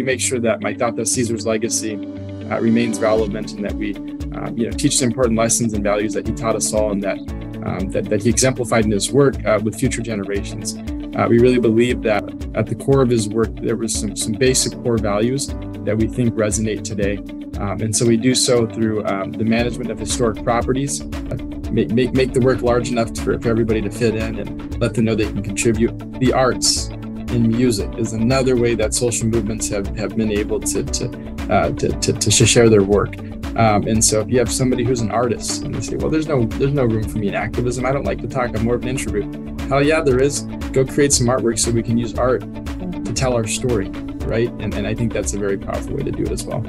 we make sure that my Tata Caesar's legacy remains relevant, and that we teach the important lessons and values that he taught us all, and that he exemplified in his work with future generations. We really believe that at the core of his work, there was some basic core values that we think resonate today. And so we do so through the management of historic properties, make the work large enough for everybody to fit in and let them know they can contribute. The arts and music is another way that social movements have been able to share their work. And so if you have somebody who's an artist and they say, well, there's no room for me in activism, I don't like to talk, I'm more of an introvert. Hell yeah, there is. Go create some artwork so we can use art to tell our story, right? And I think that's a very powerful way to do it as well.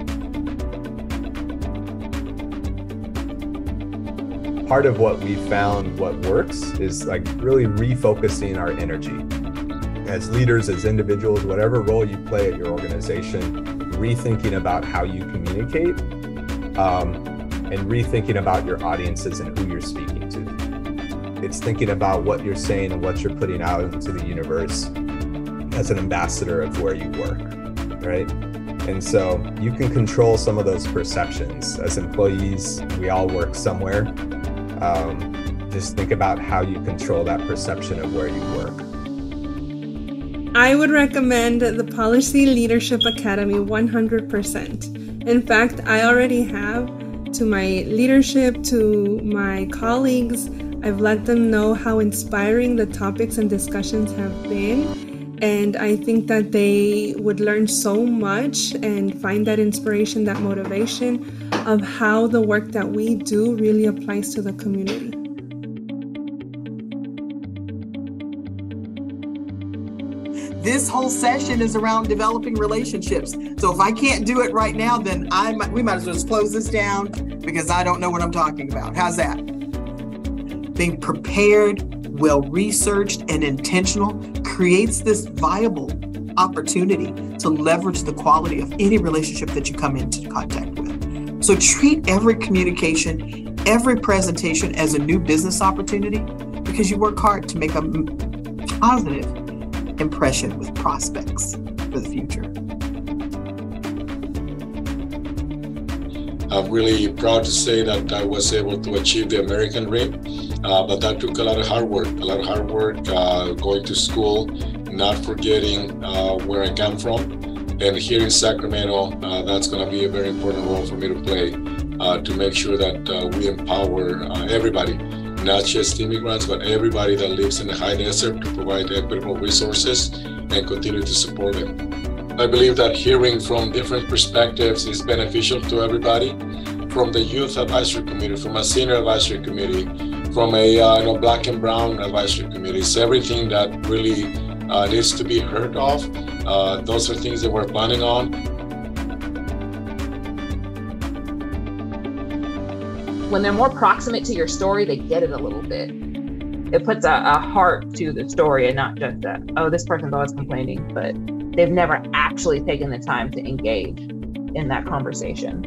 Part of what we found what works is like really refocusing our energy. As leaders, as individuals, whatever role you play at your organization, rethinking about how you communicate, and rethinking about your audiences and who you're speaking to. It's thinking about what you're saying and what you're putting out into the universe as an ambassador of where you work, right? And so you can control some of those perceptions. As employees, we all work somewhere. Just think about how you control that perception of where you work. I would recommend the Policy Leadership Academy 100%. In fact, I already have. To my leadership, to my colleagues, I've let them know how inspiring the topics and discussions have been. And I think that they would learn so much and find that inspiration, that motivation of how the work that we do really applies to the community. This whole session is around developing relationships. So if I can't do it right now, then we might as well just close this down because I don't know what I'm talking about. How's that? Being prepared, well-researched, and intentional creates this viable opportunity to leverage the quality of any relationship that you come into contact with. So treat every communication, every presentation as a new business opportunity because you work hard to make a positive impression with prospects for the future. I'm really proud to say that I was able to achieve the American dream, but that took a lot of hard work, going to school, not forgetting where I come from. And here in Sacramento, that's going to be a very important role for me to play to make sure that we empower everybody, not just immigrants, but everybody that lives in the high desert, to provide equitable resources and continue to support them. I believe that hearing from different perspectives is beneficial to everybody, from the Youth Advisory Committee, from a Senior Advisory Committee, from a Black and Brown Advisory Committees, everything that really needs to be heard of. Those are things that we're planning on. When they're more proximate to your story, they get it a little bit. It puts a heart to the story and not just that, oh, this person's always complaining, but they've never actually taken the time to engage in that conversation.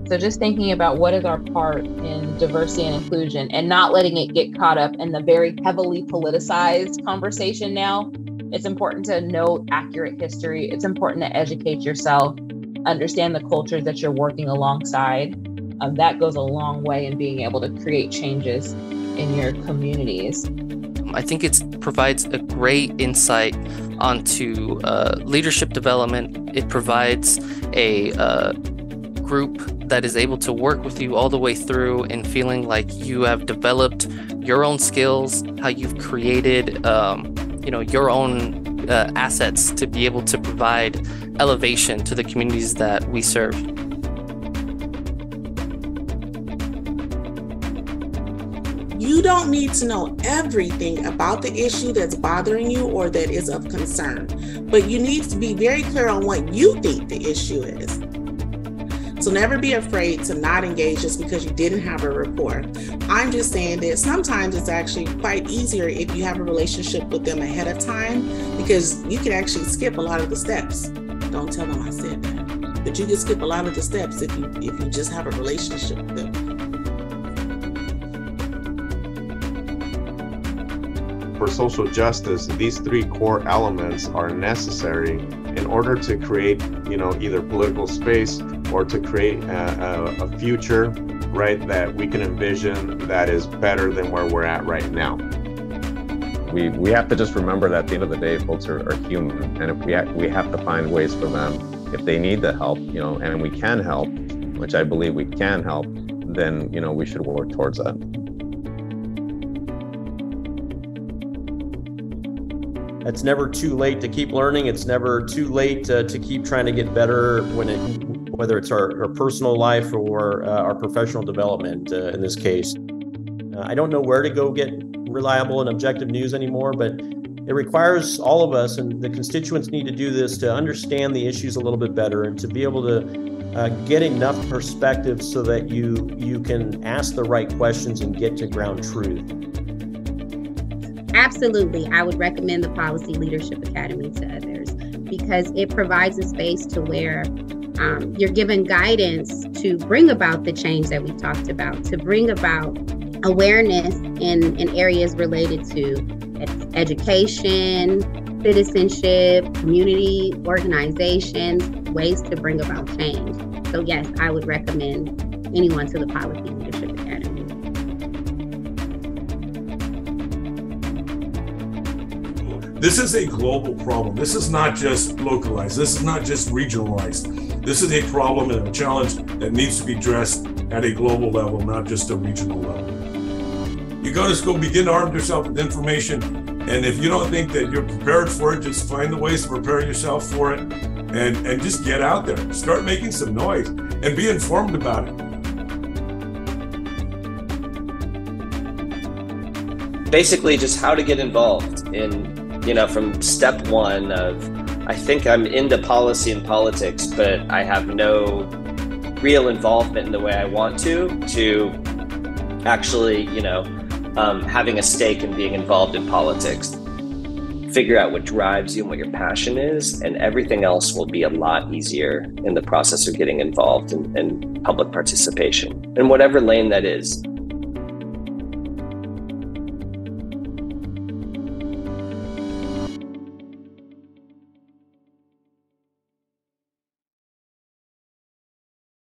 So just thinking about what is our part in diversity and inclusion and not letting it get caught up in the very heavily politicized conversation now. It's important to know accurate history. It's important to educate yourself, understand the cultures that you're working alongside. That goes a long way in being able to create changes in your communities. I think it provides a great insight onto leadership development. It provides a group that is able to work with you all the way through and feeling like you have developed your own skills, how you've created your own assets to be able to provide elevation to the communities that we serve. You don't need to know everything about the issue that's bothering you or that is of concern, but you need to be very clear on what you think the issue is. So never be afraid to not engage just because you didn't have a rapport. I'm just saying that sometimes it's actually quite easier if you have a relationship with them ahead of time, because you can actually skip a lot of the steps. Don't tell them I said that, but you can skip a lot of the steps if you just have a relationship with them. for social justice, these three core elements are necessary in order to create, either political space or to create a future, right, that we can envision that is better than where we're at right now. We have to just remember that at the end of the day, folks are human, and if we have to find ways for them, if they need the help, and we can help, which I believe we can help, then we should work towards that. It's never too late to keep learning. It's never too late to keep trying to get better whether it's our personal life or our professional development in this case. I don't know where to go get reliable and objective news anymore, but it requires all of us, and the constituents need to do this, to understand the issues a little bit better and to be able to get enough perspective so that you can ask the right questions and get to ground truth. Absolutely. I would recommend the Policy Leadership Academy to others because it provides a space to where you're given guidance to bring about the change that we talked about, to bring about awareness in areas related to education, citizenship, community organizations, ways to bring about change. So yes, I would recommend anyone to the Policy Leadership Academy. This is a global problem. This is not just localized. This is not just regionalized. This is a problem and a challenge that needs to be addressed at a global level, not just a regional level. You go to school, begin to arm yourself with information, and if you don't think that you're prepared for it, just find the ways to prepare yourself for it, and just get out there. Start making some noise and be informed about it. Basically, just how to get involved in, from step one of, I think I'm into policy and politics, but I have no real involvement in the way I want to actually, having a stake in being involved in politics. Figure out what drives you and what your passion is, and everything else will be a lot easier in the process of getting involved in public participation, in whatever lane that is.